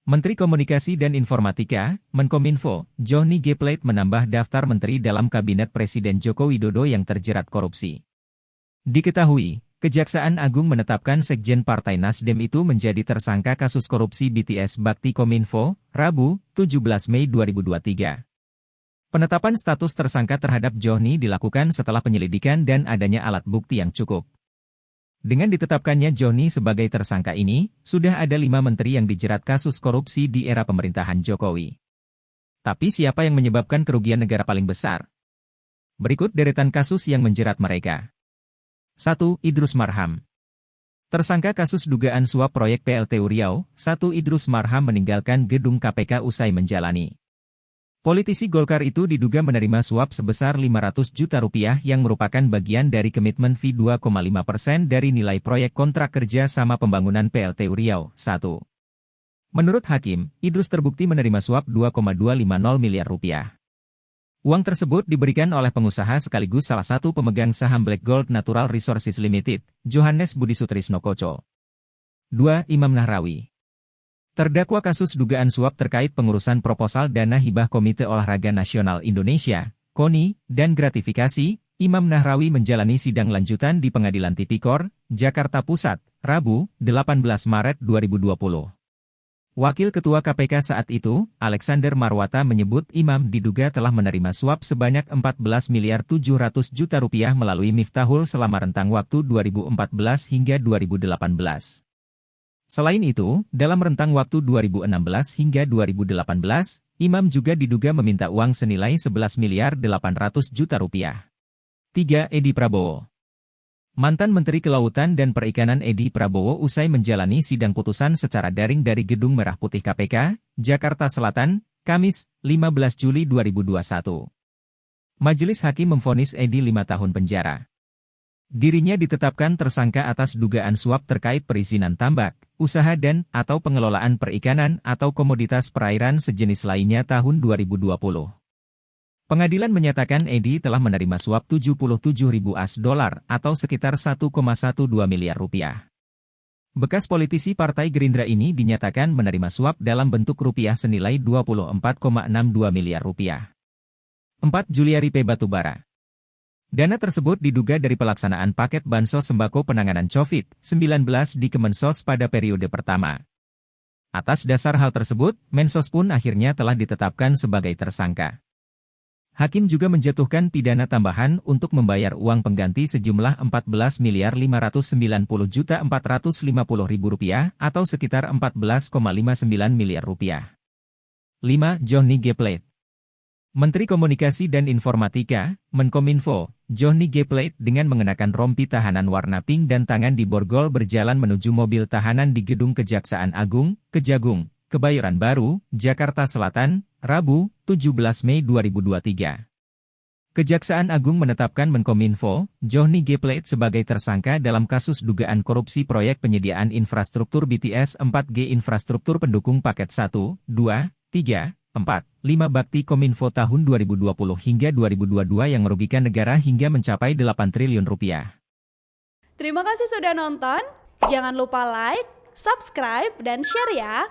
Menteri Komunikasi dan Informatika, Menkominfo, Johnny G. Plate menambah daftar menteri dalam Kabinet Presiden Joko Widodo yang terjerat korupsi. Diketahui, Kejaksaan Agung menetapkan Sekjen Partai Nasdem itu menjadi tersangka kasus korupsi BTS Bakti Kominfo, Rabu, 17 Mei 2023. Penetapan status tersangka terhadap Johnny dilakukan setelah penyelidikan dan adanya alat bukti yang cukup. Dengan ditetapkannya Johnny sebagai tersangka ini, sudah ada 5 menteri yang dijerat kasus korupsi di era pemerintahan Jokowi. Tapi siapa yang menyebabkan kerugian negara paling besar? Berikut deretan kasus yang menjerat mereka. 1. Idrus Marham. Tersangka kasus dugaan suap proyek PLTU Riau, 1. Idrus Marham meninggalkan gedung KPK usai menjalani. Politisi Golkar itu diduga menerima suap sebesar 500 juta rupiah yang merupakan bagian dari komitmen fee 2,5% dari nilai proyek kontrak kerja sama pembangunan PLTU Riau. 1. Menurut Hakim, Idrus terbukti menerima suap 2,250 miliar rupiah. Uang tersebut diberikan oleh pengusaha sekaligus salah satu pemegang saham Black Gold Natural Resources Limited, Johannes Budi Sutrisno Koco. 2. Imam Nahrawi. Terdakwa kasus dugaan suap terkait pengurusan proposal dana hibah Komite Olahraga Nasional Indonesia, KONI, dan gratifikasi, Imam Nahrawi menjalani sidang lanjutan di Pengadilan Tipikor, Jakarta Pusat, Rabu, 18 Maret 2020. Wakil Ketua KPK saat itu, Alexander Marwata menyebut Imam diduga telah menerima suap sebanyak 14 miliar 700 juta rupiah melalui Miftahul selama rentang waktu 2014 hingga 2018. Selain itu, dalam rentang waktu 2016 hingga 2018, Imam juga diduga meminta uang senilai 11 miliar 800 juta rupiah. 3. Edi Prabowo. Mantan Menteri Kelautan dan Perikanan Edi Prabowo usai menjalani sidang putusan secara daring dari Gedung Merah Putih KPK, Jakarta Selatan, Kamis, 15 Juli 2021. Majelis Hakim memvonis Edi 5 tahun penjara. Dirinya ditetapkan tersangka atas dugaan suap terkait perizinan tambak, usaha dan/atau pengelolaan perikanan atau komoditas perairan sejenis lainnya tahun 2020. Pengadilan menyatakan Edi telah menerima suap 77.000 US$ atau sekitar 1,12 miliar rupiah. Bekas politisi Partai Gerindra ini dinyatakan menerima suap dalam bentuk rupiah senilai 24,62 miliar rupiah. 4. Juliari P. Batubara. Dana tersebut diduga dari pelaksanaan paket bansos sembako penanganan COVID-19 di Kemensos pada periode pertama. Atas dasar hal tersebut, Mensos pun akhirnya telah ditetapkan sebagai tersangka. Hakim juga menjatuhkan pidana tambahan untuk membayar uang pengganti sejumlah 14 miliar 590 juta 450 ribu rupiah atau sekitar 14,59 miliar rupiah. 5. Johnny G. Plate. Menteri Komunikasi dan Informatika, Menkominfo, Johnny G. Plate dengan mengenakan rompi tahanan warna pink dan tangan di borgol berjalan menuju mobil tahanan di Gedung Kejaksaan Agung, Kejagung, Kebayoran Baru, Jakarta Selatan, Rabu, 17 Mei 2023. Kejaksaan Agung menetapkan Menkominfo, Johnny G. Plate sebagai tersangka dalam kasus dugaan korupsi proyek penyediaan infrastruktur BTS 4G infrastruktur pendukung paket 1, 2, 3, 4, 5 Bakti Kominfo tahun 2020 hingga 2022 yang merugikan negara hingga mencapai 8 triliun rupiah. Terima kasih sudah nonton, jangan lupa like, subscribe, dan share ya!